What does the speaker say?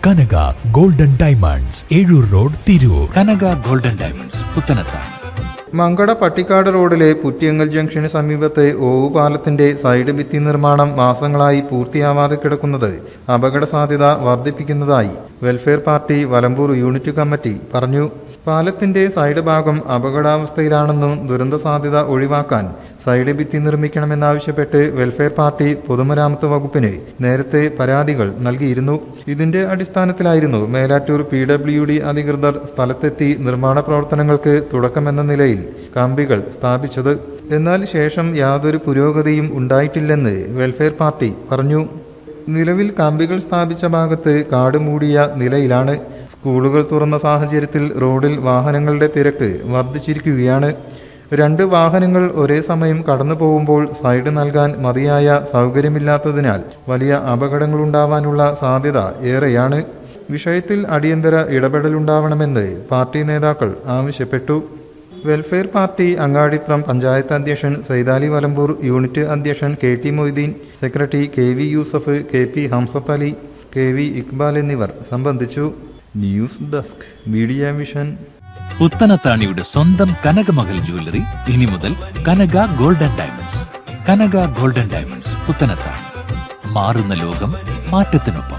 കനക golden diamonds, Ezhur road, Tirur. Kanaka golden diamonds, Puthanathani. Mankada Pattikkad റോഡിലെ Puttiyankal junction സമീപത്തെ ഓവുപാലത്തിന്റെ side ഭിത്തി നിർമ്മാണം മാസങ്ങളായി പൂർത്തിയാവാതെ കിടക്കുന്നത് അപകട സാധ്യത വർദ്ധിപ്പിക്കുന്നതായി welfare party Valambur unit committee പറഞ്ഞു. പാലത്തിന്റെ സൈഡ് ഭാഗം അപകടാവസ്ഥയിലാണെന്നും ദുരന്ത സാധ്യത ഒഴിവാക്കാൻ സൈഡ് ഭിത്തി നിർമ്മിക്കണമെന്നാവശ്യപ്പെട്ട് വെൽഫെയർ പാർട്ടി പൊതുമരാമത്ത് വകുപ്പിന് നേരത്തെ പരാതികൾ നൽകിയിരുന്നു. ഇതിന്റെ അടിസ്ഥാനത്തിലായിരുന്നു മേലാറ്റൂർ PWD അധികൃതർ സ്ഥലത്തെത്തി നിർമ്മാണ പ്രവർത്തനങ്ങൾക്ക് തുടക്കമെന്ന നിലയിൽ കമ്പികൾ സ്ഥാപിച്ചത്. എന്നാൽ ശേഷം യാതൊരു പുരോഗതിയും ഉണ്ടായിട്ടില്ലെന്ന് വെൽഫെയർ പാർട്ടി പറഞ്ഞു. നിലവിൽ കമ്പികൾ സ്ഥാപിച്ച ഭാഗത്ത് കാട് മൂടിയ നിലയിലാണ്. സ്കൂളുകൾ തുറന്ന സാഹചര്യത്തിൽ റോഡിൽ വാഹനങ്ങളുടെ തിരക്ക് വർദ്ധിച്ചിരിക്കുകയാണ്. 2 വാഹനങ്ങൾ ഒരേ സമയം കടന്നു പോകുമ്പോൾ സൈഡ് നൽകാൻ മതിയായ സൗകര്യമില്ലാത്തതിനാൽ വലിയ അപകടങ്ങളുണ്ടാവാനുള്ള സാധ്യത ഏറെയാണ്. വിഷയത്തിൽ അടിയന്തര ഇടപെടലുണ്ടാവണമെന്ന് പാർട്ടി നേതാക്കൾ ആവശ്യപ്പെട്ടു. വെൽഫെയർ പാർട്ടി അങ്ങാടിപ്രം പഞ്ചായത്ത് അധ്യക്ഷൻ സൈദാലി വലമ്പൂർ, യൂണിറ്റ് അധ്യക്ഷൻ KT Moideen, secretary KV Yusuf, KP Hamsath Ali, KV Iqbal എന്നിവർ സംബന്ധിച്ചു. News desk, media vision. പുത്തനത്താണിയുടെ സ്വന്തം കനകമകൽ ജ്വല്ലറി ഇനി മുതൽ Kanaka golden diamonds. Kanaka golden diamonds, Puthanathani. മാറുന്ന ലോകം, മാറ്റത്തിനൊപ്പം.